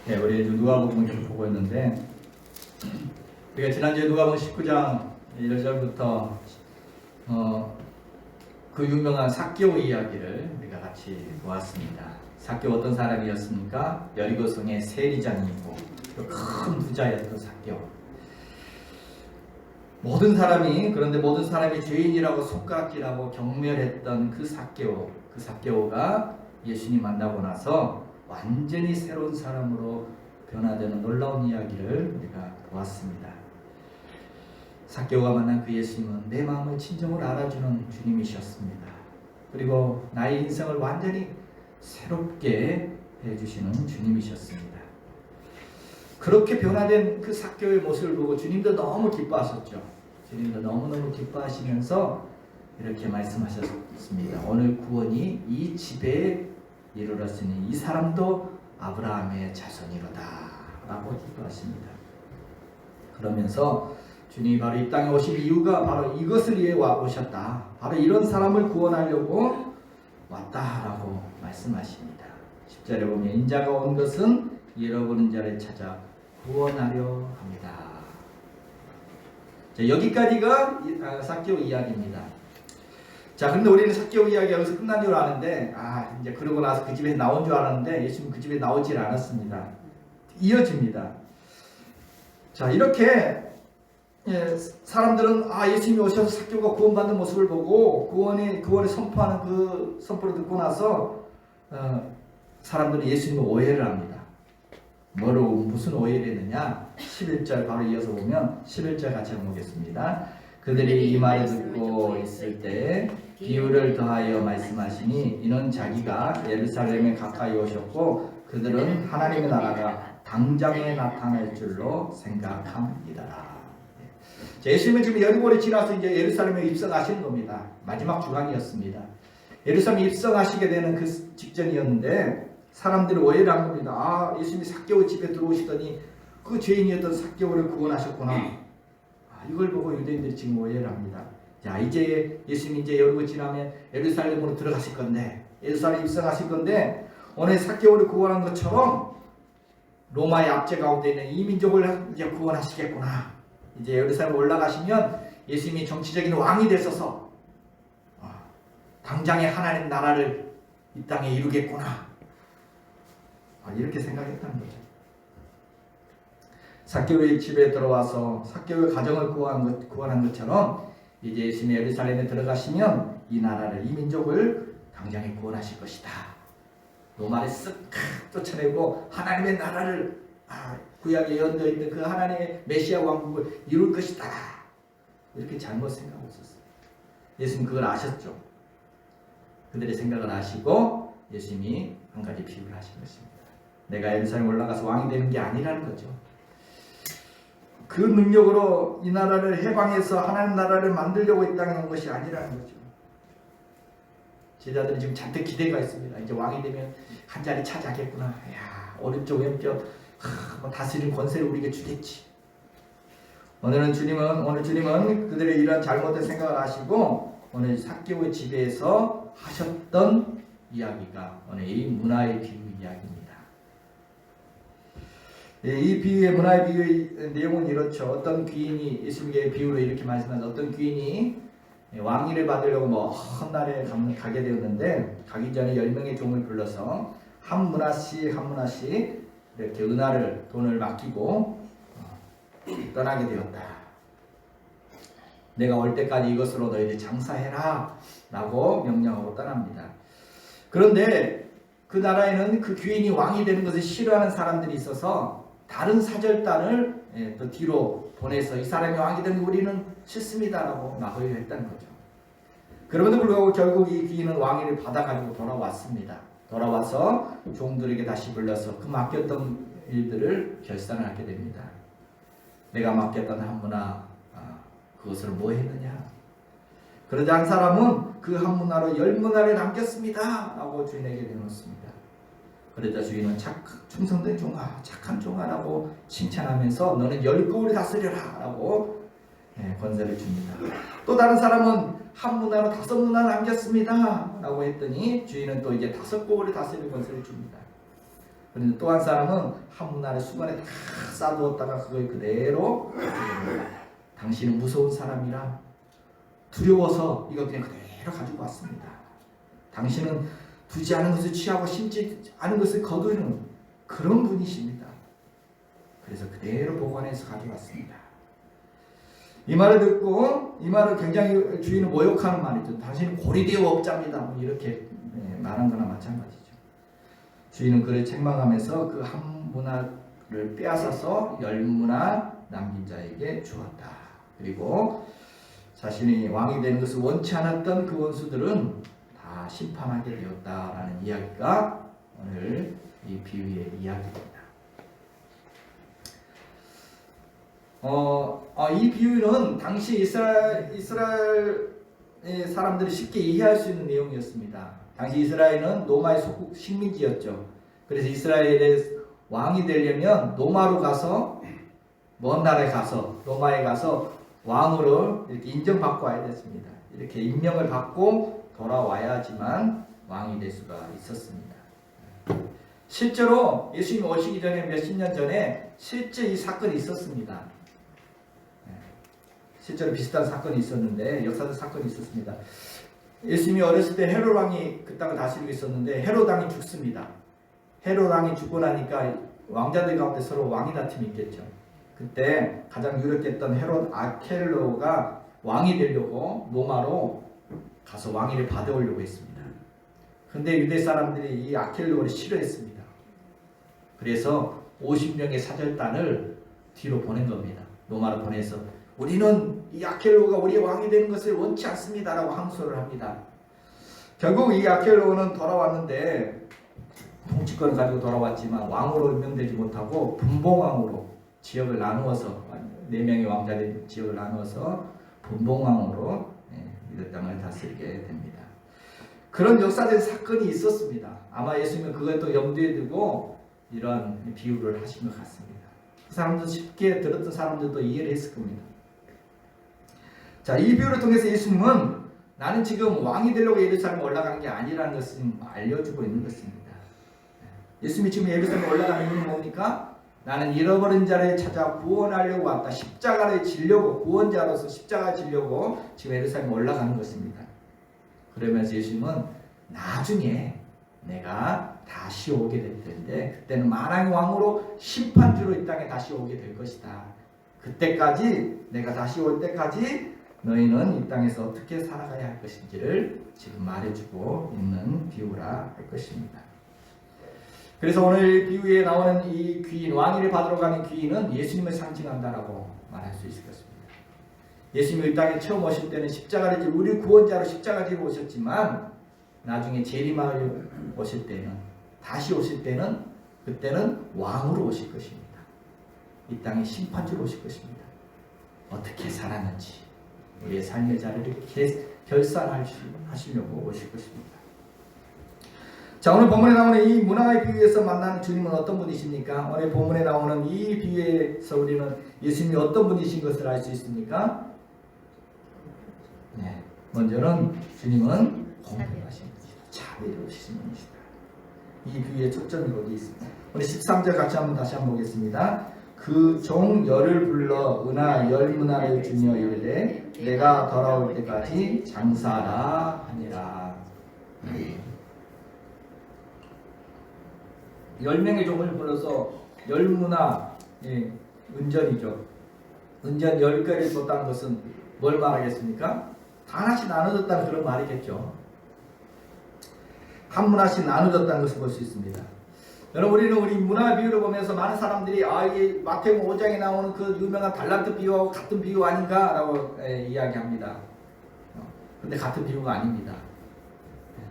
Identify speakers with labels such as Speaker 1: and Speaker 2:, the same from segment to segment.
Speaker 1: 네, 우리 누가복음 계속 보고 있는데 우리가 지난주에 누가복음 19장 1절부터 그 유명한 삭개오 이야기를 우리가 같이 보았습니다. 삭개오 어떤 사람이었습니까? 여리고성의 세리장이고 큰 부자였던 삭개오. 그런데 모든 사람이 죄인이라고 손가락질하고 경멸했던 그 삭개오가 예수님 만나고 나서 완전히 새로운 사람으로 변화되는 놀라운 이야기를 우리가 보았습니다. 삭개오가 만난 그 예수님은 내 마음을 진정으로 알아주는 주님이셨습니다. 그리고 나의 인생을 완전히 새롭게 해주시는 주님이셨습니다. 그렇게 변화된 그 삭개오의 모습을 보고 주님도 너무 기뻐하셨죠. 주님도 너무너무 기뻐하시면서 이렇게 말씀하셨습니다. 오늘 구원이 이 집에 이르렀으니 이 사람도 아브라함의 자손이로다 라고 기뻐하십니다. 그러면서 주님이 바로 이 땅에 오신 이유가 바로 이것을 위해 오셨다. 바로 이런 사람을 구원하려고 왔다라고 말씀하십니다. 10절에 보면 인자가 온 것은 잃어버린 자를 찾아 구원하려 합니다. 자, 여기까지가 삭개오 이야기입니다. 자, 그런데 우리는 삭개오 이야기가 여기서 끝난 줄 아는데, 이제 그러고 나서 그 집에 나온 줄 알았는데, 예수님 그 집에 나오질 않았습니다. 이어집니다. 자, 이렇게, 사람들은, 예수님이 오셔서 삭개오가 구원받는 모습을 보고, 구원을 선포하는 그 선포를 듣고 나서, 사람들은 예수님을 오해를 합니다. 무슨 오해를 했느냐? 11절 바로 이어서 보면, 11절 같이 한번 보겠습니다. 그들이 이 말을 듣고 있을 때 비유를 더하여 말씀하시니 이는 자기가 예루살렘에 가까이 오셨고 그들은 하나님의 나라가 당장에 나타날 줄로 생각합니다. 예수님은 지금 여리고를 지나서 이제 예루살렘에 입성하시는 겁니다. 마지막 주간이었습니다. 예루살렘에 입성하시게 되는 그 직전이었는데 사람들이 오해를 한 겁니다. 예수님이 삭개오 집에 들어오시더니 그 죄인이었던 삭개오를 구원하셨구나. 이걸 보고 유대인들이 지금 오해를 합니다. 자, 이제 예수님이 이제 여리고 지나면 예루살렘으로 들어가실 건데, 예루살렘 입성하실 건데, 오늘 삭개오를 구원한 것처럼 로마의 압제 가운데 있는 이 민족을 이제 구원하시겠구나. 이제 예루살렘 올라가시면 예수님이 정치적인 왕이 되셔서 당장에 하나님 나라를 이 땅에 이루겠구나. 이렇게 생각했다는 거죠. 삭개오의 집에 들어와서 삭개오의 가정을 구원한 것처럼 이제 예수님이 예루살렘에 들어가시면 이 나라를, 이 민족을 당장에 구원하실 것이다. 로마를 쓱 쫓아내고 하나님의 나라를 구약에 예언되어 있는 그 하나님의 메시아 왕국을 이룰 것이다. 이렇게 잘못 생각하고 있었어요. 예수님 그걸 아셨죠. 그들의 생각을 아시고 예수님이 한 가지 비유를 하신 것입니다. 내가 예루살렘 올라가서 왕이 되는 게 아니라는 거죠. 그 능력으로 이 나라를 해방해서 하나님 나라를 만들려고 이 땅에 온 것이 아니라는 거죠. 제자들은 지금 잔뜩 기대가 있습니다. 이제 왕이 되면 한 자리 차지하겠구나. 야, 오른쪽 왼쪽 다스리는 권세를 우리에게 주겠지. 오늘 주님은 그들의 이런 잘못된 생각을 하시고 오늘 삭개오의 집에서 하셨던 이야기가 오늘 이 문화의 비유 이야기입니다. 이 비유의 문화의 비유의 내용은 이렇죠. 어떤 귀인이 예수님의 비유로 이렇게 말씀하는 어떤 귀인이 왕위를 받으려고 헛날에 가게 되었는데 가기 전에 10명의 종을 불러서 한 문화씩 이렇게 돈을 맡기고 떠나게 되었다. 내가 올 때까지 이것으로 너희들 장사해라 라고 명령하고 떠납니다. 그런데 그 나라에는 그 귀인이 왕이 되는 것을 싫어하는 사람들이 있어서 다른 사절단을 또 뒤로 보내서 이 사람이 왕이 되는 우리는 싫습니다라고 막으려 했다는 거죠. 그럼에도 불구하고 결국 이 귀인은 왕위를 받아가지고 돌아왔습니다. 돌아와서 종들에게 다시 불러서 그 맡겼던 일들을 결산을 하게 됩니다. 내가 맡겼던 한 문화 그것을 뭐 했느냐. 그러자 한 사람은 그 한 문화로 10문화를 남겼습니다 라고 주인에게 내놓습니다. 그러자 주인은 충성된 종아, 착한 종아라고 칭찬하면서 너는 10거울을 다스려라 라고 권세를 줍니다. 또 다른 사람은 한 문화로 5문화 남겼습니다 라고 했더니 주인은 또 이제 5거울을 다스리는 권세를 줍니다. 그런데 또 한 사람은 한 문화를 수건에 다 싸두었다가 그걸 그대로 당신은 무서운 사람이라 두려워서 이거 그냥 그대로 가지고 왔습니다. 당신은 두지 않은 것을 취하고 심지 않은 것을 거두는 그런 분이십니다. 그래서 그대로 보관해서 가져왔습니다. 이 말을 듣고 이 말을 굉장히 주인을 모욕하는 말이죠. 당신은 고리되어 업자입니다. 이렇게 말한 거나 마찬가지죠. 주인은 그를 책망하면서 그 한 문화를 빼앗아서 10문화 남긴 자에게 주었다. 그리고 자신이 왕이 되는 것을 원치 않았던 그 원수들은 다 심판하게 되었다라는 이야기가 오늘 이 비유의 이야기입니다. 이 비유는 당시 이스라엘 사람들이 쉽게 이해할 수 있는 내용이었습니다. 당시 이스라엘은 노마의 속국 식민지였죠. 그래서 이스라엘의 왕이 되려면 노마로 가서 먼 나라에 가서 노마에 가서 왕으로 이렇게 인정받고 와야 됐습니다. 이렇게 임명을 받고 돌아와야지만 왕이 될 수가 있었습니다. 실제로 예수님 오시기 전에 몇십 년 전에 실제 이 사건이 있었습니다. 실제로 비슷한 사건이 있었는데 역사적 사건이 있었습니다. 예수님이 어렸을 때 헤롯 왕이 그 땅을 다스리고 있었는데 헤롯 왕이 죽습니다. 헤롯 왕이 죽고 나니까 왕자들 가운데 서로 왕위 다툼이 있겠죠. 그때 가장 유력했던 헤롯 아켈로가 왕이 되려고 로마로 가서 왕위를 받아오려고 했습니다. 근데 유대 사람들이 이 아켈로를 싫어했습니다. 그래서 50명의 사절단을 뒤로 보낸 겁니다. 로마로 보내서 우리는 이 아켈로가 우리의 왕이 되는 것을 원치 않습니다라고 항소를 합니다. 결국 이 아켈로는 돌아왔는데 통치권을 가지고 돌아왔지만 왕으로 임명되지 못하고 분봉왕으로 지역을 나누어서 4명의 왕자들 지역을 나누어서 분봉왕으로 유대 땅을 다스리게 됩니다. 그런 역사적 사건이 있었습니다. 아마 예수님은 그것도 염두에 두고 이런 비유를 하신 것 같습니다. 그 사람도 쉽게 들었던 사람들도 이해를 했을 겁니다. 자, 이 비유를 통해서 예수님은 나는 지금 왕이 되려고 예루살렘에 올라가는 게 아니라는 것을 알려주고 있는 것입니다. 예수님이 지금 예루살렘에 올라가는 이유는 뭡니까? 나는 잃어버린 자를 찾아 구원하려고 왔다. 십자가를 지려고 구원자로서 십자가를 지려고 지금 예루살렘에 올라가는 것입니다. 그러면서 예수님은 나중에 내가 다시 오게 될 텐데 그때는 만왕의 왕으로 심판주로 이 땅에 다시 오게 될 것이다. 그때까지 내가 다시 올 때까지 너희는 이 땅에서 어떻게 살아가야 할 것인지를 지금 말해주고 있는 비유라 할 것입니다. 그래서 오늘 비유에 나오는 이 귀인, 왕위를 받으러 가는 귀인은 예수님을 상징한다라고 말할 수 있을 것입니다. 예수님이 이 땅에 처음 오실 때는 십자가를 지고 우리 구원자로 십자가 지고 오셨지만 나중에 재림하러 오실 때는 다시 오실 때는 그때는 왕으로 오실 것입니다. 이 땅에 심판주로 오실 것입니다. 어떻게 살았는지 우리의 삶의 자리를 결산하시려고 오실 것입니다. 자, 오늘 본문에 나오는 이 문화의 비유에서 만나는 주님은 어떤 분이십니까? 오늘 본문에 나오는 이 비유에서 우리는 예수님이 어떤 분이신 것을 알 수 있습니까? 네, 먼저는 주님은 공평하신 분이시다. 자비로우신 분이시다. 이 비유의 초점이 어디 있습니까? 우리 13절 같이 다시 한번 보겠습니다. 그 종 열을 불러 은하 10문화를 주며 이르되 내가 돌아올 때까지 장사하라 하니라. 10명의 종을 불러서 10문화, 은전이죠. 은전 10개를 줬다는 것은 뭘 말하겠습니까? 다 하나씩 나눠줬다는 그런 말이겠죠. 한 문화씩 나눠줬다는 것을 볼 수 있습니다. 여러분, 우리는 우리 문화 비유를 보면서 많은 사람들이 이 마태복음 5장에 나오는 그 유명한 달란트 비유하고 같은 비유 아닌가? 라고 이야기합니다. 근데 같은 비유가 아닙니다.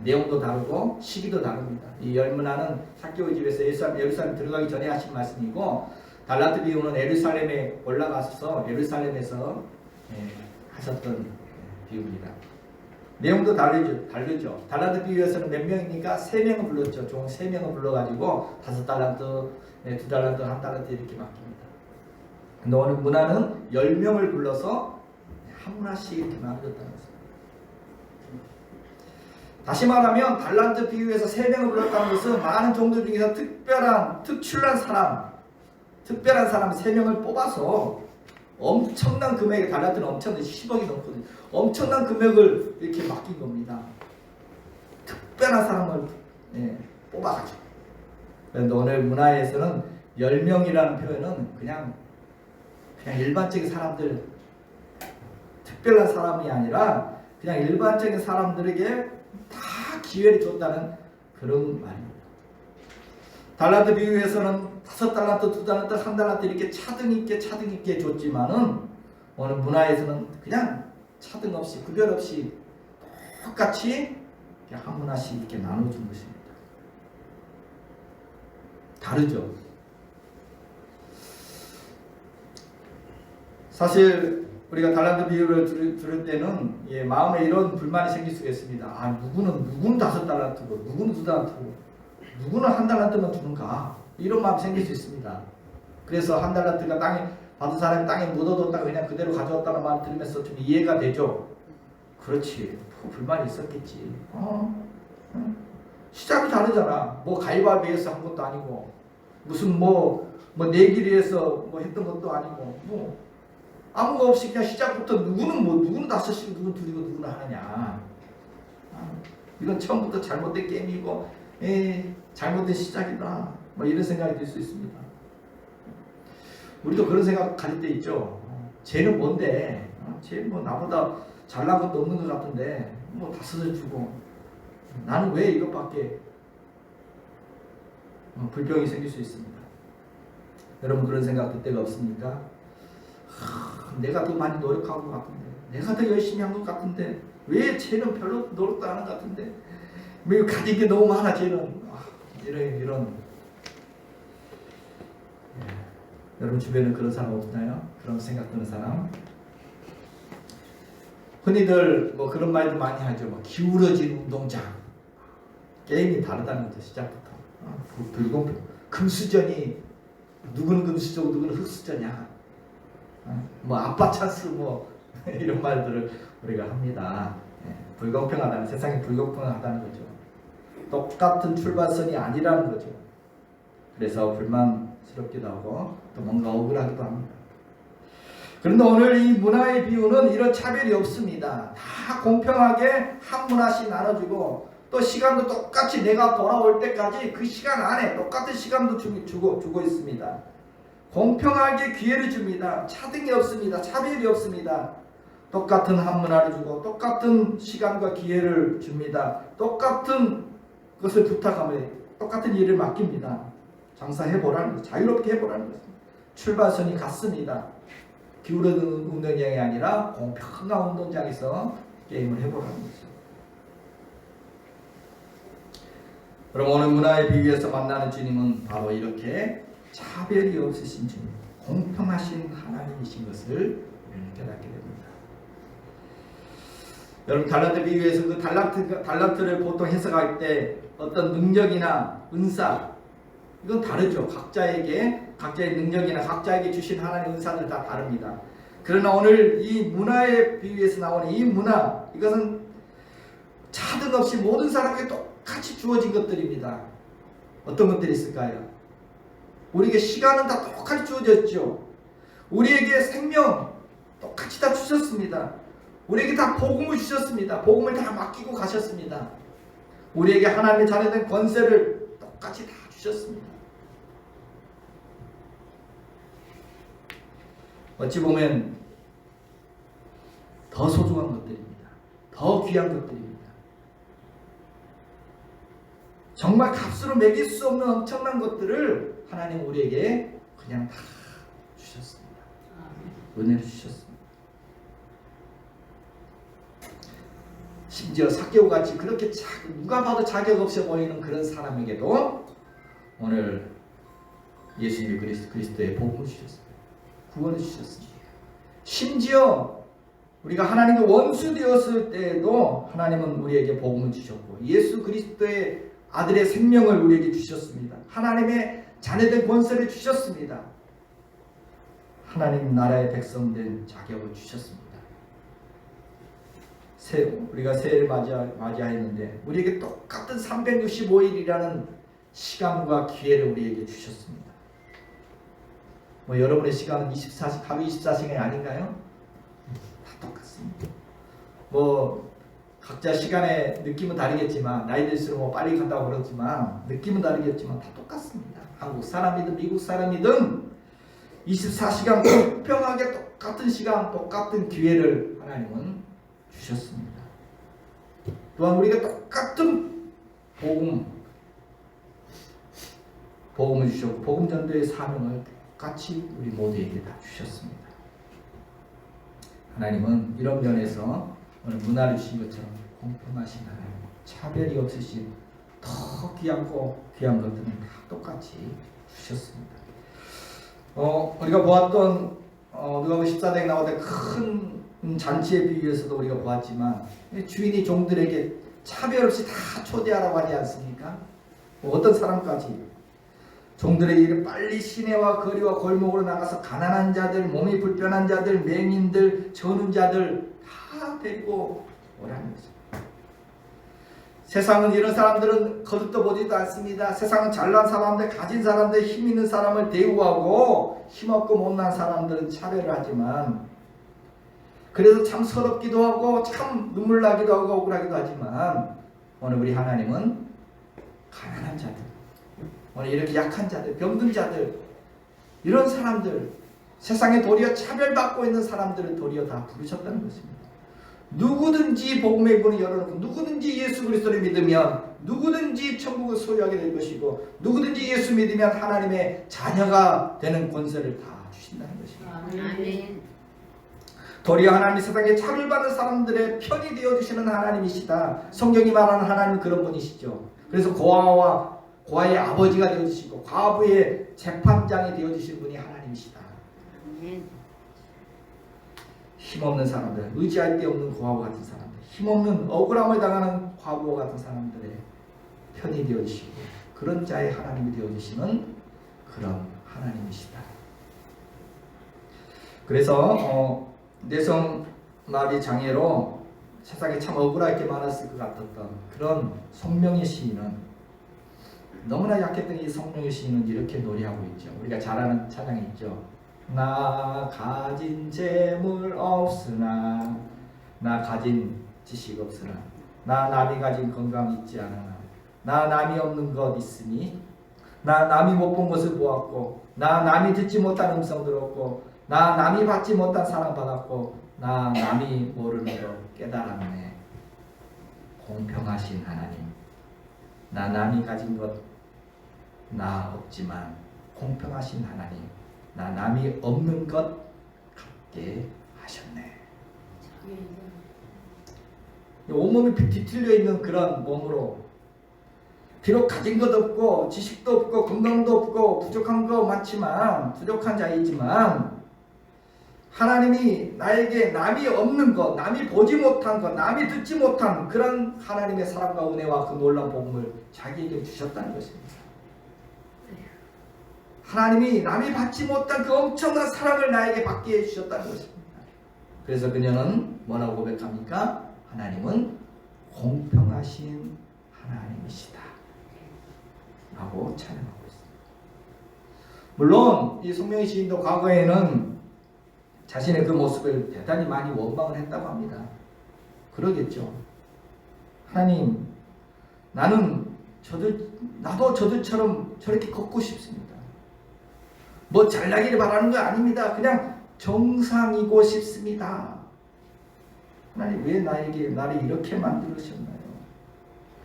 Speaker 1: 내용도 다르고 시기도 다릅니다. 이 10문화는 삭개오의 집에서 예루살렘 들어가기 전에 하신 말씀이고 달란트 비유는 예루살렘에 올라가서 예루살렘에서 하셨던 비유입니다. 내용도 다르죠. 달란트 비유에서는 몇 명입니까? 3명을 불렀죠. 종 3명을 불러가지고 5달란트, 2달란트, 1달란트 이렇게 바뀝니다. 근데 오늘 문화는 10명을 불러서 한 문화씩 이렇게 나눠줬다는 것입니다. 다시 말하면 달란트 비유에서 3명을 불렀다는 것은 많은 종들 중에서 특출난 사람 3명을 뽑아서 엄청난 금액의 달란트는 엄청난 10억이 넘거든요. 엄청난 금액을 이렇게 맡긴 겁니다. 특별한 사람을 뽑아가지고. 그런데 오늘 문화에서는 10명이라는 표현은 그냥 일반적인 사람들, 특별한 사람이 아니라 그냥 일반적인 사람들에게 다 기회를 줬다는 그런 말입니다. 달란트 비유에서는 5달란트, 2달란트, 1달란트 이렇게 차등 있게 줬지만은 오늘 문화에서는 그냥 차등 없이 구별 없이 똑같이 한 문화씩 이렇게 나눠준 것입니다. 다르죠. 사실 우리가 달란트 비유를 들을 때는 마음에 이런 불만이 생길 수가 있습니다. 누구는 5달란트고 누구는 2달란트고 누구는 1달란트만 주는가, 이런 마음이 생길 수 있습니다. 그래서 1달란트가 땅에 받은 사람이 땅에 묻어뒀다가 그냥 그대로 가져왔다는 말 들으면서 좀 이해가 되죠. 그렇지, 불만이 있었겠지. 시작이 다르잖아. 가위바위보에서 한 것도 아니고 무슨 내기리에서 했던 것도 아니고 아무거 없이 그냥 시작부터 누구는 5씩 누구는 2이고 누구는 하느냐. 이건 처음부터 잘못된 게임이고 잘못된 시작이다, 이런 생각이 들 수 있습니다. 우리도 그런 생각 가질 때 있죠. 쟤는 뭔데? 쟤 나보다 잘난 것도 없는 것 같은데 5을 주고 나는 왜 이것밖에? 불평이 생길 수 있습니다. 여러분 그런 생각 들 때가 없습니까? 내가 더 많이 노력한 것 같은데, 내가 더 열심히 한 것 같은데 왜 쟤는 별로 노력도 안 한 것 같은데, 왜 가진 게 너무 많아 쟤는. 이런 여러분 주변에 그런 사람 없나요? 그런 생각 드는 사람? 흔히들 그런 말도 많이 하죠. 기울어진 운동장. 게임이 다르다는 거죠. 시작부터. 불공평. 금수저니 누구는 금수저고 누구는 흙수저냐. 아빠 찬스 이런 말들을 우리가 합니다. 불공평하다는, 세상이 불공평하다는 거죠. 똑같은 출발선이 아니라는 거죠. 그래서 불만스럽기도 하고 또 뭔가 억울하기도 합니다. 그런데 오늘 이 문화의 비유는 이런 차별이 없습니다. 다 공평하게 한 문화씩 나눠주고 또 시간도 똑같이 내가 돌아올 때까지 그 시간 안에 똑같은 시간도 주고 있습니다. 공평하게 기회를 줍니다. 차등이 없습니다. 차별이 없습니다. 똑같은 한 문화를 주고 똑같은 시간과 기회를 줍니다. 똑같은 것을 부탁하며 똑같은 일을 맡깁니다. 장사해보라는 것, 자유롭게 해보라는 것입니다. 출발선이 같습니다. 기울어진 운동장이 아니라 공평한 운동장에서 게임을 해보라는 거죠. 그럼 오늘 문화의 비유에서 만나는 주님은 바로 이렇게 차별이 없으신 주님, 공평하신 하나님이신 것을 깨닫게 됩니다. 여러분 달란트 비유에서 그 달란트를 보통 해석할 때 어떤 능력이나 은사, 이건 다르죠. 각자의 능력이나 각자에게 주신 하나님의 은사들 다 다릅니다. 그러나 오늘 이 문화의 비유에서 나오는 이 문화, 이것은 차등 없이 모든 사람에게 똑같이 주어진 것들입니다. 어떤 것들이 있을까요? 우리에게 시간은 다 똑같이 주어졌죠. 우리에게 생명 똑같이 다 주셨습니다. 우리에게 다 복음을 주셨습니다. 복음을 다 맡기고 가셨습니다. 우리에게 하나님의 자녀된 권세를 똑같이 다 주셨습니다. 어찌 보면 더 소중한 것들입니다. 더 귀한 것들입니다. 정말 값으로 매길 수 없는 엄청난 것들을 하나님 우리에게 그냥 다 주셨습니다. 은혜를 주셨습니다. 심지어 삭개오 같이 그렇게 누가 봐도 자격 없어 보이는 그런 사람에게도 오늘 예수님 그리스도의 복음을 주셨습니다. 구원을 주셨습니다. 심지어 우리가 하나님과 원수 되었을 때에도 하나님은 우리에게 복음을 주셨고 예수 그리스도의 아들의 생명을 우리에게 주셨습니다. 하나님의 자녀된 권세를 주셨습니다. 하나님 나라의 백성된 자격을 주셨습니다. 우리가 새해를 맞이하였는데 우리에게 똑같은 365일이라는 시간과 기회를 우리에게 주셨습니다. 뭐 여러분의 시간은 하루 24시간이 아닌가요? 다 똑같습니다. 뭐 각자 시간의 느낌은 다르겠지만 나이 들수록 뭐 빨리 간다고 그러지만 느낌은 다르겠지만 다 똑같습니다. 한국 사람이든 미국 사람이든 24시간 공평하게 똑같은 시간, 똑같은 기회를 하나님은 주셨습니다. 또한 우리가 똑같은 복음을 주셨고 복음 전도의 사명을 똑같이 우리 모두에게 다 주셨습니다. 하나님은 이런 면에서 오늘 문화를 주신 것처럼 공평하신 하나님, 차별이 없으신 더 귀하고 귀한 것들은 다 똑같이 주셨습니다. 우리가 보았던 누가복음 14장에 나오던 큰 잔치에 비유해서도 우리가 보았지만 주인이 종들에게 차별 없이 다 초대하라고 하지 않습니까? 어떤 사람까지 종들에게 빨리 시내와 거리와 골목으로 나가서 가난한 자들, 몸이 불편한 자들, 맹인들, 저는 자들 다 데리고 오라는 거죠. 세상은 이런 사람들은 거듭도 보지도 않습니다. 세상은 잘난 사람들, 가진 사람들, 힘 있는 사람을 대우하고 힘없고 못난 사람들은 차별을 하지만 그래서 참 서럽기도 하고 참 눈물 나기도 하고 억울하기도 하지만 오늘 우리 하나님은 가난한 자들, 오늘 이렇게 약한 자들, 병든 자들, 이런 사람들, 세상에 도리어 차별받고 있는 사람들을 도리어 다 부르셨다는 것입니다. 누구든지 복음의 문을 열어놓고 누구든지 예수 그리스도를 믿으면 누구든지 천국을 소유하게 될 것이고 누구든지 예수 믿으면 하나님의 자녀가 되는 권세를 다 주신다는 것입니다.
Speaker 2: 아멘.
Speaker 1: 도리어 하나님이 세상에 차별받는 사람들의 편이 되어주시는 하나님이시다. 성경이 말하는 하나님은 그런 분이시죠. 그래서 고아의 아버지가 되어주시고 과부의 재판장이 되어주신 분이 하나님이시다.
Speaker 2: 아멘.
Speaker 1: 힘없는 사람들, 의지할 데 없는 고아와 같은 사람들, 힘없는 억울함을 당하는 과부와 같은 사람들의 편이 되어주시고 그런 자의 하나님이 되어주시는 그런 하나님이시다. 그래서 내성마비 장애로 세상에 참 억울할 게 많았을 것 같았던 그런 성령의 시인은 너무나 약했던 이 성령의 시인은 이렇게 노래하고 있죠. 우리가 잘 아는 찬양이 있죠. 나 가진 재물 없으나 나 가진 지식 없으나 나 남이 가진 건강 있지 않으나 나 남이 없는 것 있으니 나 남이 못 본 것을 보았고 나 남이 듣지 못한 음성 들었고 나 남이 받지 못한 사랑 받았고 나 남이 모르는 것 깨달았네. 공평하신 하나님, 나 남이 가진 것 나 없지만 공평하신 하나님, 나 남이 없는 것 갖게 하셨네. 온몸이 뒤틀려 있는 그런 몸으로 비록 가진 것 없고 지식도 없고 건강도 없고 부족한 거 많지만 부족한 자이지만 하나님이 나에게 남이 없는 것, 남이 보지 못한 것, 남이 듣지 못한 그런 하나님의 사랑과 은혜와 그 놀라운 복음을 자기에게 주셨다는 것입니다. 하나님이 남이 받지 못한 그 엄청난 사랑을 나에게 받게 해주셨다는 것입니다. 그래서 그녀는 뭐라고 고백합니까? 하나님은 공평하신 하나님이시다 라고 찬양하고 있습니다. 물론 이 성령의 시인도 과거에는 자신의 그 모습을 대단히 많이 원망을 했다고 합니다. 그러겠죠. 하나님, 나도 저들처럼 저렇게 걷고 싶습니다. 뭐 잘나기를 바라는 거 아닙니다. 그냥 정상이고 싶습니다. 하나님 왜 나를 이렇게 만들으셨나요?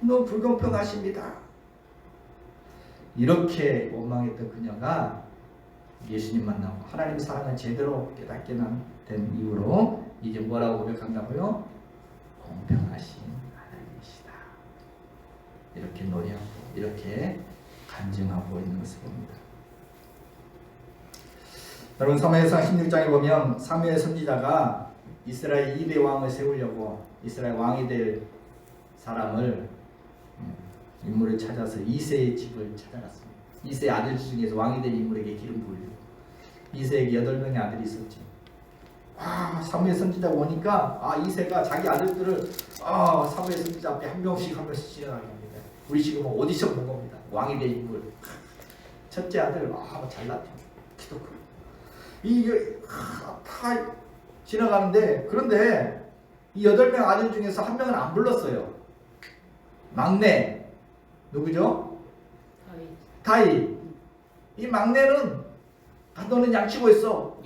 Speaker 1: 너무 불공평하십니다. 이렇게 원망했던 그녀가 예수님 만나고 하나님의 사랑을 제대로 깨닫게 된 이후로 이제 뭐라고 고백한다고요? 공평하신 하나님이시다. 이렇게 노래하고 이렇게 간증하고 있는 것을 봅니다. 여러분 사무엘상 16장에 보면 사무엘 선지자가 이스라엘 2대 왕을 세우려고 이스라엘 왕이 될 사람을 인물을 찾아서 이새의 집을 찾아갔습니다. 이새의 아들 중에서 왕이 될 인물에게 기름 부으려고. 이새에게 8명의 아들이 있었죠. 사무엘 선지자가 오니까 이새가 자기 아들들을 사무엘 선지자 앞에 한 명씩 지나가게 합니다. 우리 지금 오디션 본 겁니다. 왕이 될 인물. 첫째 아들 잘났죠. 키도 크고. 이게 다 지나가는데, 그런데 이 8명 아들 중에서 한 명은 안 불렀어요. 막내 누구죠? 다윗. 이 막내는 너는 양치고 있어.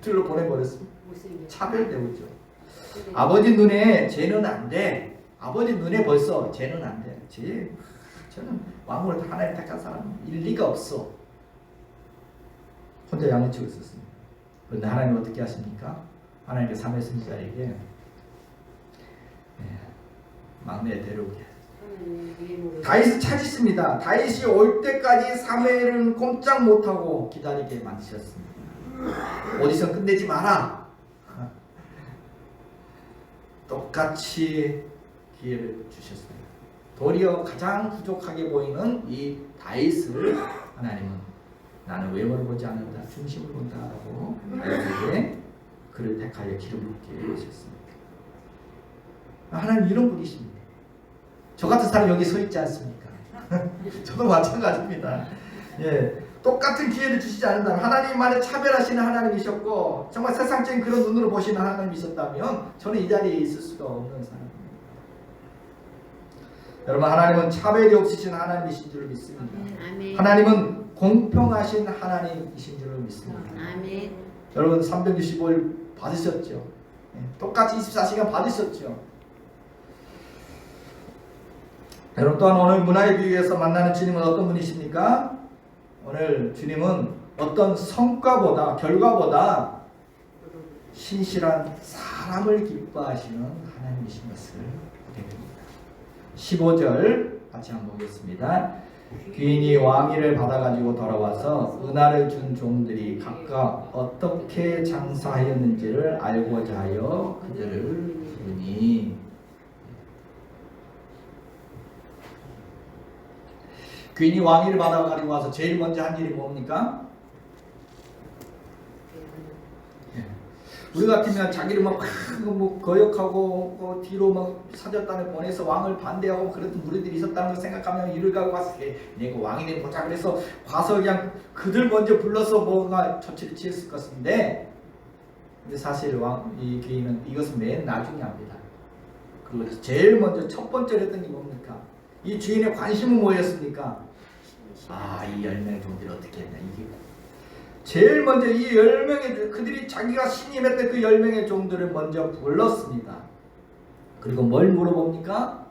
Speaker 1: 들로 보내버렸습니다. 차별되었죠. 아버지 눈에 쟤는 안 돼. 아버지 눈에 벌써 쟤는 안 돼. 저는 왕으로 하나님 택한 사람 일리가 없어. 혼자 양치고 있었습니다. 그런데 하나님 어떻게 하십니까? 하나님께서 사무엘 선지자에게 막내 데려오게 다윗을 찾으십니다. 다윗이 올 때까지 사무엘은 꼼짝 못하고 기다리게 만드셨습니다. 오디션 끝내지 마라. 똑같이 기회를 주셨습니다. 도리어 가장 부족하게 보이는 이 다윗을 하나님은 나는 외모를 보지 않는다, 중심을 본다라고 다윗에게 그를 택하여 기름 붓게 하셨습니다. 하나님 이런 분이십니다. 저 같은 사람 여기 서 있지 않습니까? 저도 마찬가지입니다. 똑같은 기회를 주시지 않는다면, 하나님만의 차별하시는 하나님이셨고 정말 세상적인 그런 눈으로 보시는 하나님이셨다면 저는 이 자리에 있을 수가 없는 사람입니다. 여러분, 하나님은 차별이 없으신 하나님이신 줄 믿습니다.
Speaker 2: 아멘.
Speaker 1: 하나님은 공평하신 하나님이신 줄 믿습니다.
Speaker 2: 아멘.
Speaker 1: 여러분 365일 받으셨죠? 똑같이 24시간 받으셨죠? 여러분, 또한 오늘 문화의 비유에서 만나는 주님은 어떤 분이십니까? 오늘 주님은 어떤 성과보다, 결과보다 신실한 사람을 기뻐하시는 하나님이신 것을 보게 됩니다. 15절 같이 한번 보겠습니다. 귀인이 왕위를 받아가지고 돌아와서 은하를 준 종들이 각각 어떻게 장사하였는지를 알고자 하여 그들을 부르니, 귀인이 왕위를 받아가지고 와서 제일 먼저 한 일이 뭡니까? 우리 같으면 자기를 막 거역하고 뒤로 막 사절단을 보내서 왕을 반대하고 그랬던 무리들이 있었다는 걸 생각하면 이를 가고 왔을 때 내가 왕이 되는 보자 그래서 가서 그냥 그들 먼저 불러서 뭔가 조치를 취했을 것인데, 근데 사실 이 귀인은 이것은 맨 나중에 합니다. 그리고 제일 먼저 첫 번째로 했던 게 뭡니까? 이 주인의 관심은 뭐였습니까? 이 10명의 종들이 어떻게 했나, 이게 제일 먼저 이 10명의 그들이 자기가 신임했던 그 10명의 종들을 먼저 불렀습니다. 그리고 뭘 물어봅니까?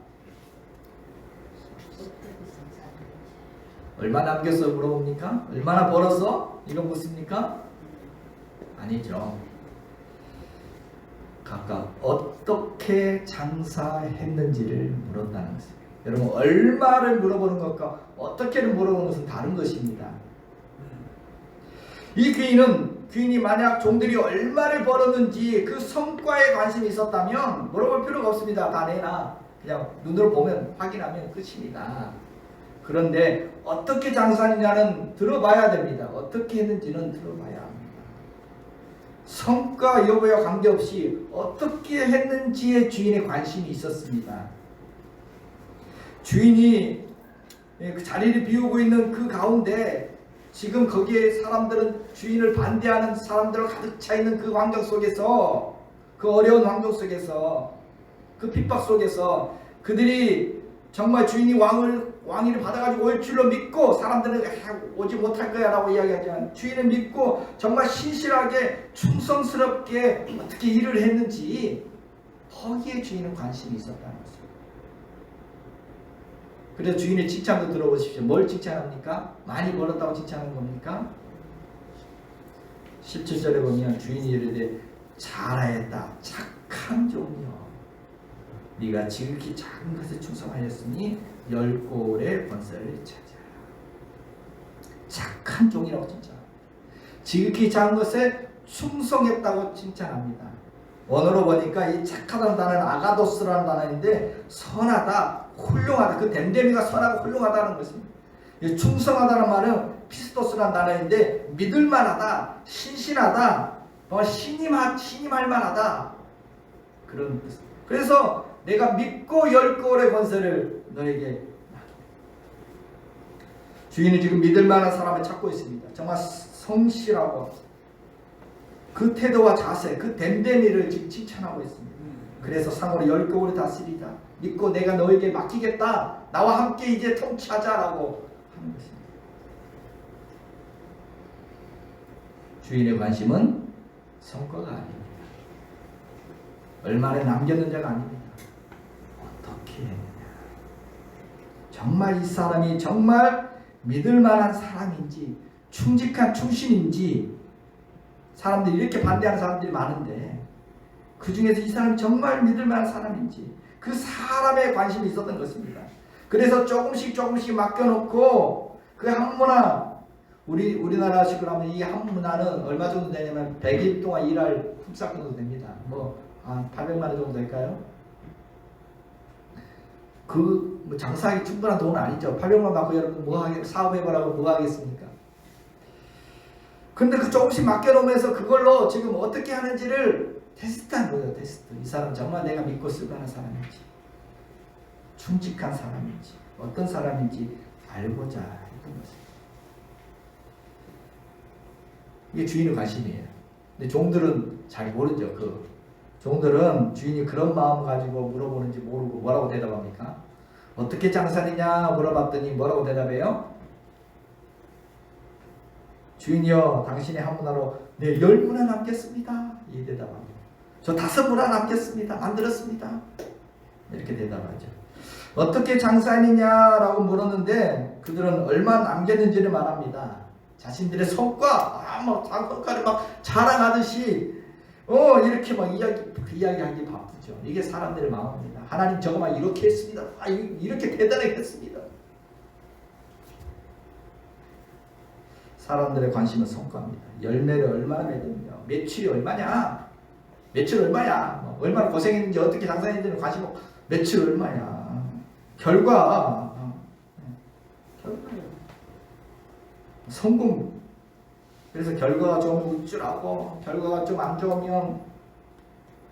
Speaker 1: 얼마 남겼어 물어봅니까? 얼마나 벌었어? 이거 묻습니까? 아니죠. 각각 어떻게 장사했는지를 물었다는 것입니다. 여러분, 얼마를 물어보는 것과 어떻게를 물어보는 것은 다른 것입니다. 이 귀인이 만약 종들이 얼마를 벌었는지 그 성과에 관심이 있었다면 물어볼 필요가 없습니다. 다 내놔. 그냥 눈으로 보면 확인하면 끝입니다. 그런데 어떻게 장사했느냐는 들어봐야 됩니다. 어떻게 했는지는 들어봐야 합니다. 성과 여부와 관계없이 어떻게 했는지에 주인의 관심이 있었습니다. 주인이 그 자리를 비우고 있는 그 가운데 지금 거기에 사람들은 주인을 반대하는 사람들로 가득 차 있는 그 환경 속에서, 그 어려운 환경 속에서, 그 핍박 속에서 그들이 정말 주인이 왕위를 받아가지고 올 줄로 믿고, 사람들은 오지 못할 거야 라고 이야기하지만 주인을 믿고 정말 신실하게 충성스럽게 어떻게 일을 했는지 거기에 주인은 관심이 있었다는 것입니다. 그래서 주인의 칭찬도 들어보십시오. 뭘 칭찬합니까? 많이 벌었다고 칭찬하는 겁니까? 17절에 보면 주인이 이르되 잘하였다 착한 종이여, 네가 지극히 작은 것에 충성하였으니 10골의 번세를 차지하라. 착한 종이라고 칭찬합니다. 지극히 작은 것에 충성했다고 칭찬합니다. 원어로 보니까 이 착하다는 단어는 아가도스라는 단어인데 선하다, 훌륭하다, 그 댐댐이가 선하고 훌륭하다는 것입니다. 충성하다는 말은 피스토스라는 단어인데 믿을만하다, 신실하다, 신임할 만하다. 그런 뜻. 그래서 내가 믿고 열 거울의 권세를 너에게. 주인은 지금 믿을 만한 사람을 찾고 있습니다. 정말 성실하고 그 태도와 자세, 그 댐댐이를 지금 칭찬하고 있습니다. 그래서 상으로 열 거울을 다스리다. 믿고 내가 너에게 맡기겠다. 나와 함께 이제 통치하자라고 하는 것입니다. 주인의 관심은 성과가 아닙니다. 얼마나 남겼는지가 아닙니다. 어떻게 했느냐. 정말 이 사람이 정말 믿을 만한 사람인지, 충직한 충신인지. 사람들이 이렇게 반대하는 사람들이 많은데 그 중에서 이 사람이 정말 믿을 만한 사람인지 그 사람에 관심이 있었던 것입니다. 그래서 조금씩 맡겨놓고 그 한 문화, 우리나라식으로 하면 이 한 문화는 얼마 정도 되냐면 100일 동안 일할 흡사 정도 됩니다. 한 800만 원 정도 될까요? 장사하기 충분한 돈은 아니죠. 800만 받고 여러분 사업해보라고 뭐 하겠습니까? 근데 그 조금씩 맡겨놓으면서 그걸로 지금 어떻게 하는지를 테스트한 거예요. 테스트. 이 사람 정말 내가 믿고 쓸만한 사람인지, 충직한 사람인지, 어떤 사람인지 알고자 했던 것입니다. 이게 주인의 관심이에요. 근데 종들은 잘 모르죠. 종들은 주인이 그런 마음 가지고 물어보는지 모르고 뭐라고 대답합니까? 어떻게 장사하느냐 물어봤더니 뭐라고 대답해요? 주인이여, 당신의 한 문화로 네 10문화 남겼습니다. 이 대답합니다. 저 5문화 남겼습니다. 만들었습니다. 이렇게 대답하죠. 어떻게 장사하느냐라고 물었는데 그들은 얼마 남겼는지를 말합니다. 자신들의 성과, 성과를 막 자랑하듯이 이렇게 막 이야기하기 바쁘죠. 이게 사람들의 마음입니다. 하나님 저거만 이렇게 했습니다. 이렇게 대단하게 했습니다. 사람들의 관심은 성과입니다. 열매를 얼마나 맺느냐, 매출이 얼마냐, 매출 얼마야, 얼마나 고생했는지 어떻게 장사했는지 관심 없고 매출 얼마야, 결과예요. 성공. 그래서 결과가 좋으면 우쭐하고 결과가 좀 안 좋으면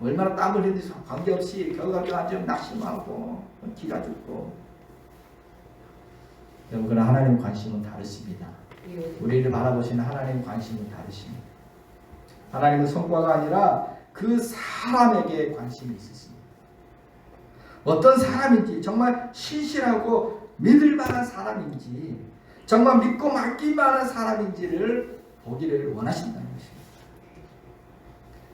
Speaker 1: 얼마나 땀을 흘리는지 관계없이 결과가 안 좋으면 낙심하고 기가 죽고. 여러분, 그러나 하나님의 관심은 다르십니다. 우리를 바라보시는 하나님의 관심은 다르십니다. 하나님은 성과가 아니라 그 사람에게 관심이 있으십니다. 어떤 사람인지, 정말 신실하고 믿을 만한 사람인지, 정말 믿고 맡길 만한 사람인지를 보기를 원하신다는 것입니다.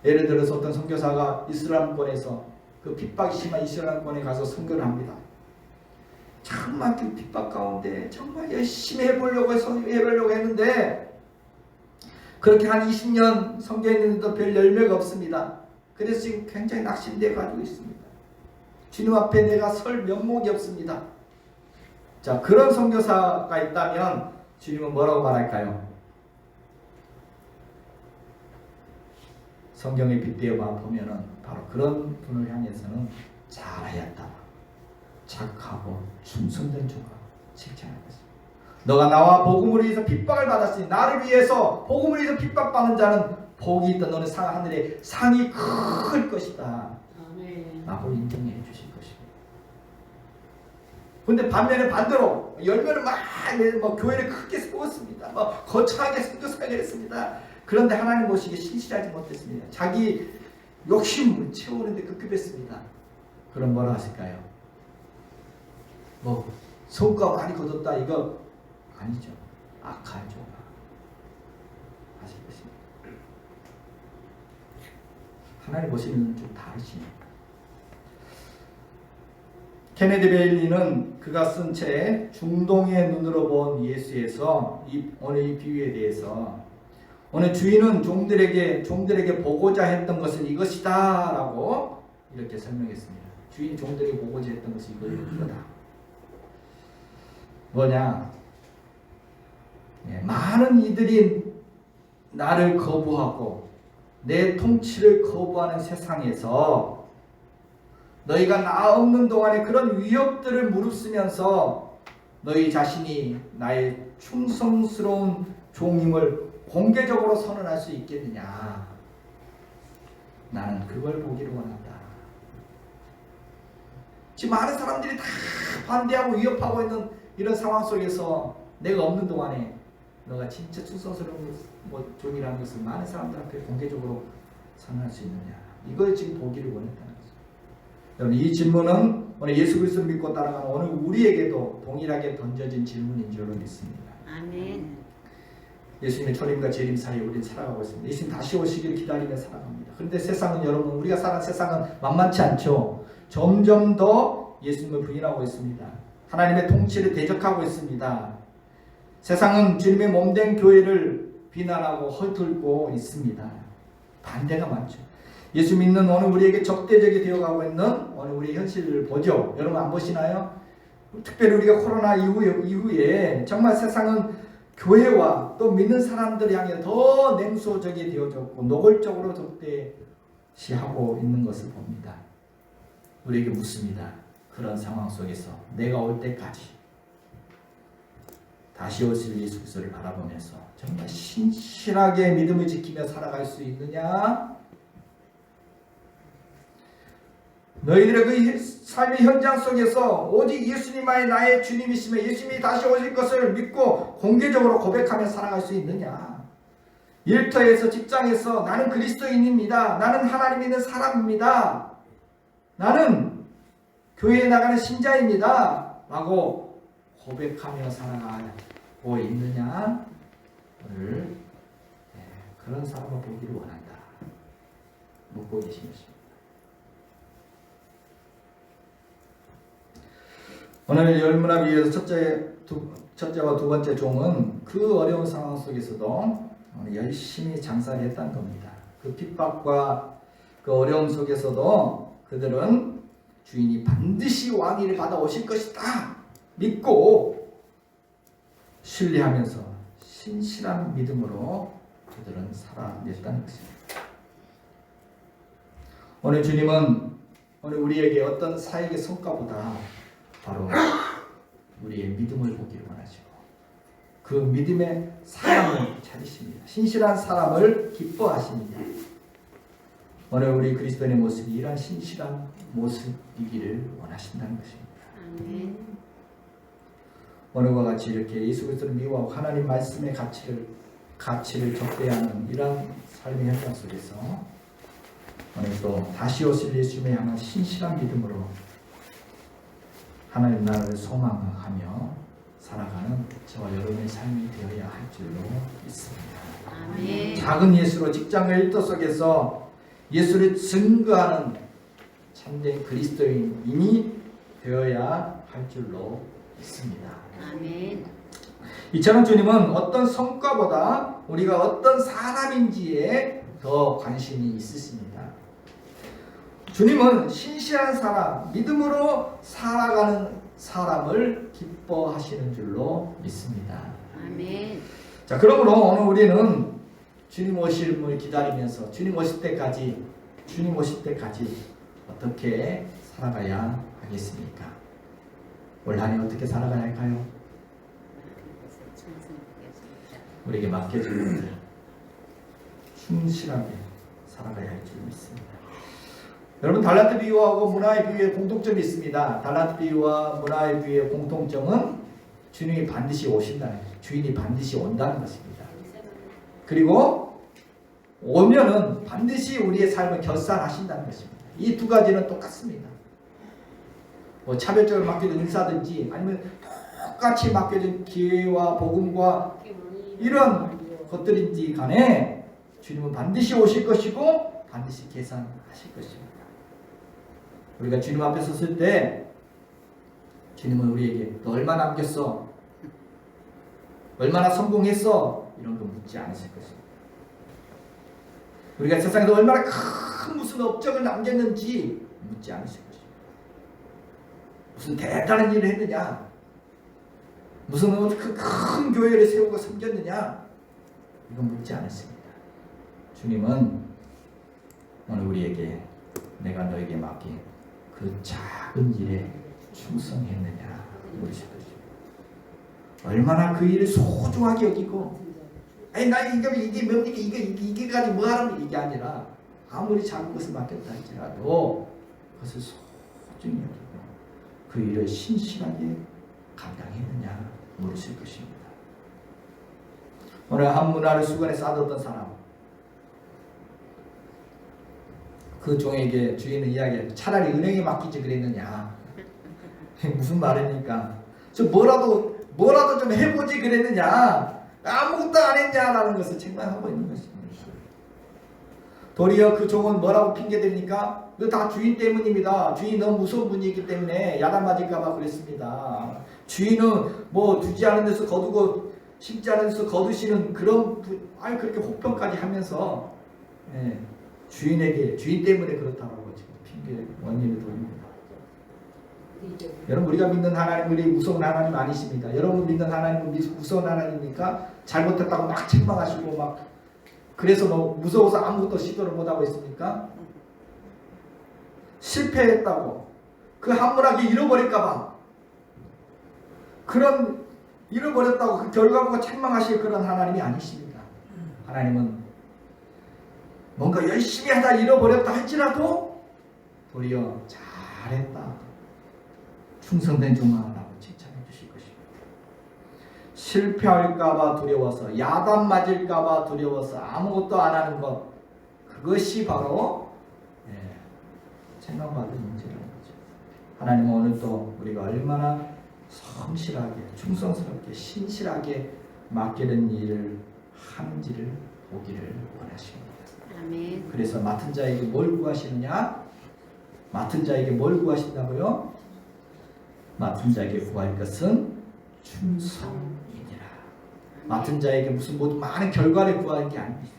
Speaker 1: 예를 들어서 어떤 선교사가 이스라엘권에서 그 핍박이 심한 이스라엘권에 가서 선교를 합니다. 정말 그 핍박 가운데 정말 열심히 해보려고 했는데 그렇게 한 20년 선교했는데도 별 열매가 없습니다. 그래서 지금 굉장히 낙심되어 가지고 있습니다. 주님 앞에 내가 설 면목이 없습니다. 자, 그런 선교사가 있다면 주님은 뭐라고 말할까요? 성경에 빗대어 보면은 바로 그런 분을 향해서는 잘하였다, 착하고 충성된 종아, 칭찬할 것입니다. 너가 나와 복음을 위해서 핍박을 받았으니 나를 위해서 복음을 위해서 핍박받는 자는 복이 있다. 너는 하늘에 상이 클 것이다. 라고 인정해 주실 것입니다. 근데 반대로 열매를 막 교회를 크게 세웠습니다. 거창하게 선교사를 했습니다. 그런데 하나님 보시기에 신실하지 못했습니다. 자기 욕심을 채우는데 급급했습니다. 그럼 뭐라 하실까요? 성과 많이 거뒀다 이거 아니죠. 악한 종아 하실 것입니다. 하나님 보시면 좀 다르십니다. 케네디 베일리는 그가 쓴 책 중동의 눈으로 본 예수에서 오늘 이 비유에 대해서 오늘 주인은 종들에게 보고자 했던 것은 이것이다 라고 이렇게 설명했습니다. 주인 종들에게 보고자 했던 것이 이거다. 뭐냐? 많은 이들이 나를 거부하고 내 통치를 거부하는 세상에서 너희가 나 없는 동안에 그런 위협들을 무릅쓰면서 너희 자신이 나의 충성스러운 종임을 공개적으로 선언할 수 있겠느냐? 나는 그걸 보기를 원한다. 지금 많은 사람들이 다 반대하고 위협하고 있는 이런 상황 속에서 내가 없는 동안에 너가 진짜 추서스러운 종이라는 것을 많은 사람들 앞에 공개적으로 선언할 수 있느냐. 이걸 지금 보기를 원했다는 거죠. 여러분, 이 질문은 오늘 예수 그리스도를 믿고 따라가는 오늘 우리에게도 동일하게 던져진 질문인 줄로 믿습니다.
Speaker 2: 아멘.
Speaker 1: 예수님의 초림과 재림 사이에 우리는 살아가고 있습니다. 예수님 다시 오시기를 기다리며 살아갑니다. 그런데 세상은, 여러분, 우리가 사는 세상은 만만치 않죠. 점점 더 예수님을 부인하고 있습니다. 하나님의 통치를 대적하고 있습니다. 세상은 주님의 몸된 교회를 비난하고 헐뜯고 있습니다. 반대가 많죠. 예수 믿는 오늘 우리에게 적대적이 되어가고 있는 오늘 우리의 현실을 보죠. 여러분 안 보시나요? 특별히 우리가 코로나 이후에 정말 세상은 교회와 또 믿는 사람들 향해 더 냉소적이 되어졌고 노골적으로 적대시하고 있는 것을 봅니다. 우리에게 묻습니다. 그런 상황 속에서 내가 올 때까지 다시 오실 예수 그리스도를 바라보면서 정말 신실하게 믿음을 지키며 살아갈 수 있느냐? 너희들의 그 삶의 현장 속에서 오직 예수님만이 나의 주님이시며 예수님이 다시 오실 것을 믿고 공개적으로 고백하며 살아갈 수 있느냐? 일터에서, 직장에서 나는 그리스도인입니다. 나는 하나님 있는 사람입니다. 나는 교회에 나가는 신자입니다. 라고 고백하며 살아가고 있느냐? 오늘 그런 사람을 보기를 원한다. 묻고 계신 것입니다. 오늘 열문화 위에서 첫째와 두 번째 종은 그 어려운 상황 속에서도 열심히 장사를 했다는 겁니다. 그 핍박과 그 어려움 속에서도 그들은 주인이 반드시 왕위를 받아오실 것이다 믿고 신뢰하면서 신실한 믿음으로 그들은 살아냈다는 것입니다. 오늘 주님은 오늘 우리에게 어떤 사역의 성과보다 바로 우리의 믿음을 보기를 원하시고 그 믿음의 사람을 찾으십니다. 신실한 사람을 기뻐하십니다. 오늘 우리 그리스도인의 모습이 이러한 신실한 모습이기를 원하신다는 것입니다.
Speaker 2: 아멘.
Speaker 1: 오늘과 같이 이렇게 예수 그리스도를 미워하고 하나님 말씀의 가치를 적대하는 이러한 삶의 현장 속에서 오늘 또 다시 오실 예수님에 향한 신실한 믿음으로 하나님 나라를 소망하며 살아가는 저와 여러분의 삶이 되어야 할 줄로 믿습니다.
Speaker 2: 아멘.
Speaker 1: 작은 예수로 직장과 일터 속에서 예수를 증거하는 참된 그리스도인이 되어야 할 줄로 믿습니다.
Speaker 2: 아멘.
Speaker 1: 이처럼 주님은 어떤 성과보다 우리가 어떤 사람인지에 더 관심이 있으십니다. 주님은 신실한 사람, 믿음으로 살아가는 사람을 기뻐하시는 줄로 믿습니다.
Speaker 2: 아멘.
Speaker 1: 자, 그러므로 오늘 우리는 주님 오심을 기다리면서 주님 오실 때까지 어떻게 살아가야 하겠습니까? 올 한 해 어떻게 살아가야 할까요? 우리에게 맡겨진 것들 충실하게 살아가야 할 줄 믿습니다. 여러분, 달란트 비유하고 문화의 비유의 공통점이 있습니다. 달란트 비유와 문화의 비유의 공통점은 주님이 반드시 오신다는 거예요. 주인이 반드시 온다는 것입니다. 그리고 오면은 반드시 우리의 삶을 결산하신다는 것입니다. 이 두 가지는 똑같습니다. 뭐 차별적으로 맡겨진 인사든지 아니면 똑같이 맡겨진 기회와 복음과 이런 것들인지 간에 주님은 반드시 오실 것이고 반드시 계산하실 것입니다. 우리가 주님 앞에 섰을 때 주님은 우리에게 너 얼마나 남겼어? 얼마나 성공했어? 이런 거 묻지 않으실 것입니다. 우리가 세상에서 얼마나 큰 무슨 업적을 남겼는지 묻지 않으실 것입니다. 무슨 대단한 일을 했느냐? 무슨 큰 교회를 세우고 섬겼느냐? 이건 묻지 않으십니다. 주님은 오늘 우리에게 내가 너에게 맡긴 그 작은 일에 충성했느냐 물으실 것입니다. 얼마나 그 일을 소중하게 여기고 아니 나 이게 뭡니까 이게 가지고 뭐하라는 이게 아니라 아무리 작은 것을 맡겼다 할지라도 그것을 소중히 여기고 그 일을 신실하게 감당했느냐 물으실 것입니다. 오늘 한 문화를 수건에 싸뒀던 사람, 그 종에게 주인은 이야기해요. 차라리 은행에 맡기지 그랬느냐. 무슨 말입니까? 저 뭐라도 좀 해보지 그랬느냐. 아무것도 안 했냐라는 것을 책망하고 있는 것입니다. 도리어 그 종은 뭐라고 핑계댑니까? 이거 다 주인 때문입니다. 주인이 너무 무서운 분이기 때문에 야단 맞을까봐 그랬습니다. 주인은 뭐 두지 않은 데서 거두고 심지 않은 데서 거두시는 그런 그렇게 혹평까지 하면서 주인 때문에 그렇다고 지금 핑계 원인을 돌립니다. 여러분 우리가 믿는 하나님이 무서운 하나님 아니십니다. 여러분 믿는 하나님은 무서운 하나님입니까? 잘못했다고 막 책망하시고 막 그래서 뭐 무서워서 아무것도 시도를 못하고 있습니까? 실패했다고 그 한문하게 잃어버릴까봐 그런 잃어버렸다고 그 결과 보고 책망하실 그런 하나님이 아니십니다. 하나님은 뭔가 열심히 하다 잃어버렸다 할지라도 도리어 잘했다 충성된 종아라고 칭찬해 주실 것입니다. 실패할까봐 두려워서 야단 맞을까봐 두려워서 아무것도 안 하는 것 그것이 바로 책망받을 문제라는 거죠. 하나님은 오늘 또 우리가 얼마나 성실하게 충성스럽게 신실하게 맡기는 일을 하는지를 보기를 원하십니다.
Speaker 2: 아멘.
Speaker 1: 그래서 맡은 자에게 뭘 구하시느냐? 맡은 자에게 뭘 구하신다고요? 맡은 자에게 구할 것은 충성이니라. 맡은 자에게 무슨 많은 결과를 구하는 게 아닙니다.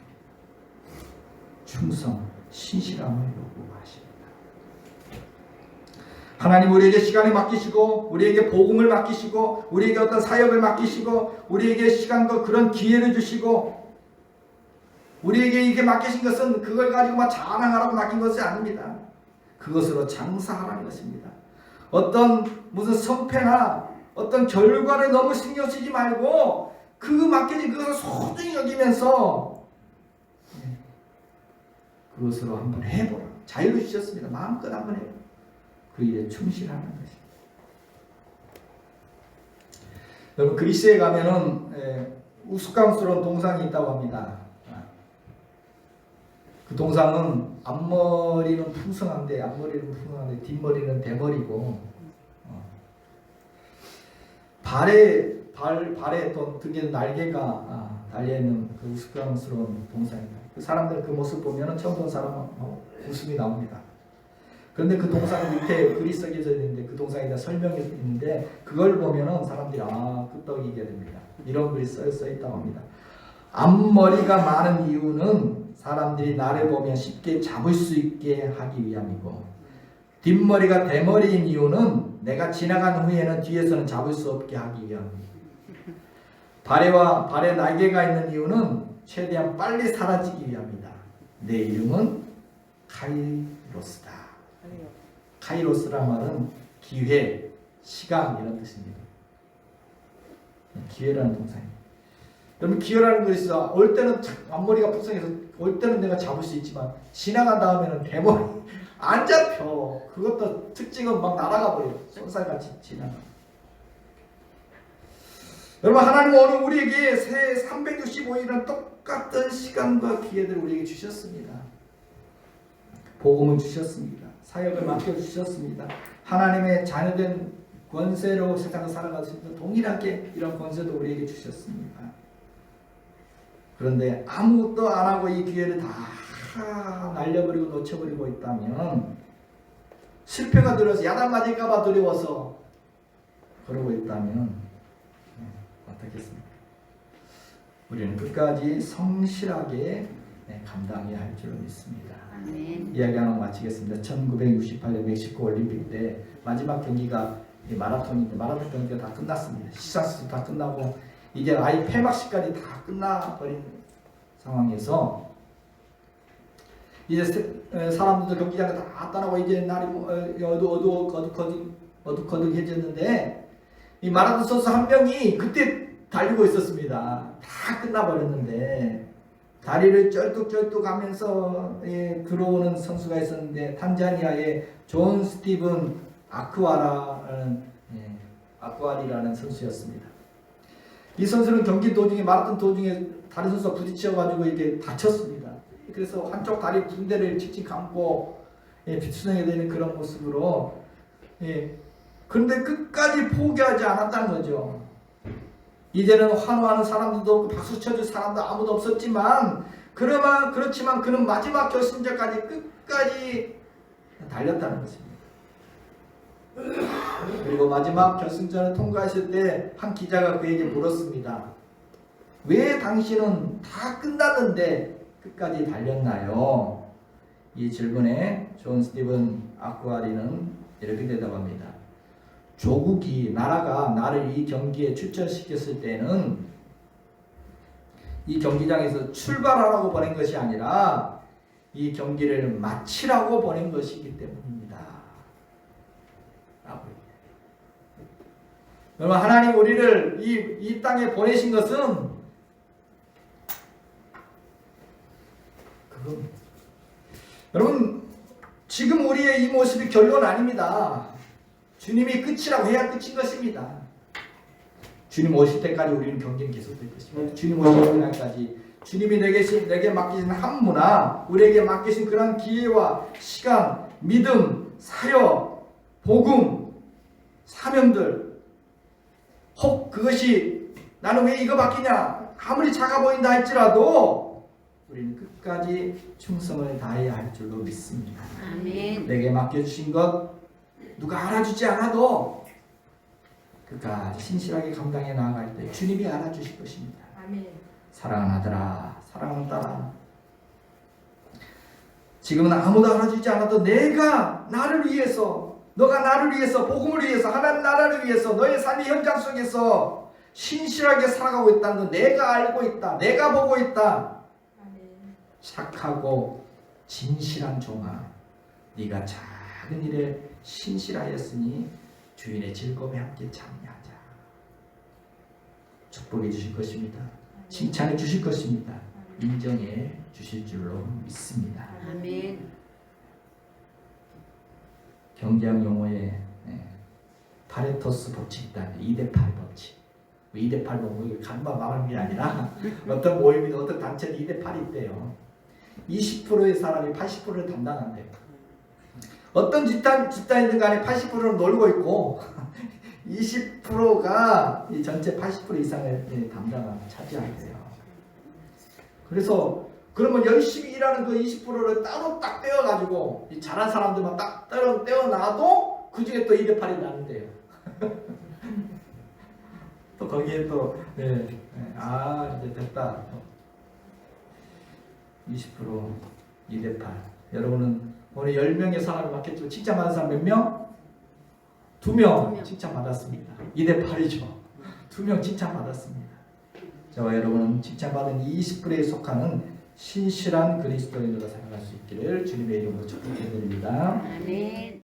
Speaker 1: 충성, 신실함을 요구하십니다. 하나님 우리에게 시간을 맡기시고 우리에게 복음을 맡기시고 우리에게 어떤 사역을 맡기시고 우리에게 시간과 그런 기회를 주시고 우리에게 이게 맡기신 것은 그걸 가지고 막 자랑하라고 맡긴 것이 아닙니다. 그것으로 장사하라는 것입니다. 어떤 무슨 성패나 어떤 결과를 너무 신경 쓰지 말고 그 맡겨진 그것을 소중히 여기면서 그것으로 한번 해보라. 자유를 주셨습니다. 마음껏 한번 해보라. 그 일에 충실하는 것입니다. 여러분 그리스에 가면은 우스꽝스러운 동상이 있다고 합니다. 그 동상은 앞머리는 풍성한데 뒷머리는 대머리고 발에 또 등에 날개가 달려있는 그 우스꽝스러운 동상입니다. 그 사람들 그 모습 보면 처음 본 사람은 웃음이 나옵니다. 그런데 그 동상 밑에 글이 써져 있는데 그 동상에 대한 설명이 있는데 그걸 보면은 사람들이 끄떡이게 됩니다. 이런 글이 써 있다고 합니다. 앞머리가 많은 이유는 사람들이 나를 보면 쉽게 잡을 수 있게 하기 위함이고 뒷머리가 대머리인 이유는 내가 지나간 후에는 뒤에서는 잡을 수 없게 하기 위함입니다. 발에 날개가 있는 이유는 최대한 빨리 사라지기 위함이다. 내 이름은 카이로스다. 카이로스란 말은 기회, 시간 이런 뜻입니다. 기회라는 동사입니다. 여러분 기회라는 것이 올 때는 앞머리가 풍성해서 올 때는 내가 잡을 수 있지만 지나간 다음에는 대머리 안 잡혀. 그것도 특징은 막 날아가 버려요. 쏜살같이 지나가. 여러분 하나님은 오늘 우리에게 새 365일은 똑같은 시간과 기회들을 우리에게 주셨습니다. 복음을 주셨습니다. 사역을 맡겨주셨습니다. 하나님의 자녀된 권세로 세상을 살아갈 수 있는 동일하게 이런 권세도 우리에게 주셨습니다. 그런데 아무것도 안 하고 이 기회를 다 날려버리고 놓쳐버리고 있다면 실패가 두려워서 야단 맞을까봐 두려워서 그러고 있다면 어떻겠습니까? 우리는 끝까지 성실하게 감당해야 할 줄로 믿습니다.
Speaker 2: 아멘.
Speaker 1: 이야기 하나 마치겠습니다. 1968년 멕시코 올림픽 때 마지막 경기가 마라톤인데 마라톤 경기가 다 끝났습니다. 시상식도 다 끝나고 이제 아예 폐막식까지 다 끝나버린 상황에서 이제 사람들도 경기장에 다 떠나고 이제 날이 어둑어둑해졌는데 이 마라톤 선수 한 명이 그때 달리고 있었습니다. 다 끝나버렸는데 다리를 쩔뚝쩔뚝하면서 들어오는 선수가 있었는데 탄자니아의 존 스티븐 아쿠아리라는 선수였습니다. 이 선수는 경기 도중에 마라톤 도중에 다른 선수와 부딪혀가지고 이렇게 다쳤습니다. 그래서 한쪽 다리 붕대를 칙칙 감고 비투성이 되는 그런 모습으로 그런데 끝까지 포기하지 않았다는 거죠. 이제는 환호하는 사람들도 없고 박수 쳐줄 사람도 아무도 없었지만 그렇지만 그는 마지막 결승전까지 끝까지 달렸다는 것입니다. 그리고 마지막 결승전을 통과했을 때 한 기자가 그에게 물었습니다. 왜 당신은 다 끝났는데 끝까지 달렸나요? 이 질문에 존 스티븐 아쿠아리는 이렇게 대답합니다. 조국이 나라가 나를 이 경기에 출전시켰을 때는 이 경기장에서 출발하라고 보낸 것이 아니라 이 경기를 마치라고 보낸 것이기 때문입니다. 여러분, 하나님 우리를 이 땅에 보내신 것은 여러분, 지금 우리의 이 모습이 결론 아닙니다. 주님이 끝이라고 해야 끝인 것입니다. 주님 오실 때까지 우리는 경기는 계속될 것입니다. 주님 오실 때까지 주님이 내게 맡기신 한무나 우리에게 맡기신 그런 기회와 시간, 믿음, 사역, 복음, 사명들, 혹 그것이 나는 왜 이거 맡기냐 아무리 작아 보인다 할지라도 우리는 끝까지 충성을 다해야 할 줄로 믿습니다.
Speaker 2: 아멘.
Speaker 1: 내게 맡겨주신 것 누가 알아주지 않아도 끝까지 신실하게 감당해 나아갈 때 주님이 알아주실 것입니다.
Speaker 2: 아멘.
Speaker 1: 사랑하는 아들아, 사랑하는 딸아, 지금은 아무도 알아주지 않아도 내가 나를 위해서, 너가 나를 위해서, 복음을 위해서, 하나님 나라를 위해서 너의 삶의 현장 속에서 신실하게 살아가고 있다는 거 내가 알고 있다. 내가 보고 있다. 착하고 진실한 종아, 네가 작은 일에 신실하였으니 주인의 즐거움에 함께 참여하자. 축복해 주실 것입니다. 칭찬해 주실 것입니다. 인정해 주실 줄로 믿습니다.
Speaker 2: 아멘.
Speaker 1: 경제학 용어에 파레토스 법칙이 있다. 2대8 법칙. 2대8 법칙을 간만 말하는 게 아니라 어떤 모임이나 어떤 단체는 2대8이 있대요. 20%의 사람이 80%를 담당한대요. 어떤 집단이든 간에 80%는 놀고 있고 20%가 이 전체 80% 이상을 차지한대요. 그래서 그러면 열심히 일하는 그 20%를 따로 딱 떼어가지고 이 잘한 사람들만 딱 떼어놔도 그 중에 또 2대8이 나는데요. 또 거기에 또 이제 됐다. 20% 2대8. 여러분은 오늘 10명의 사람을 맡겼죠. 칭찬받은 사람 몇 명? 2명 칭찬받았습니다. 2대8이죠. 2명 칭찬받았습니다. 저와 여러분은 칭찬받은 20%에 속하는 신실한 그리스도인으로 살아갈 수 있기를 주님의 이름으로 축복해 드립니다.
Speaker 2: 아멘.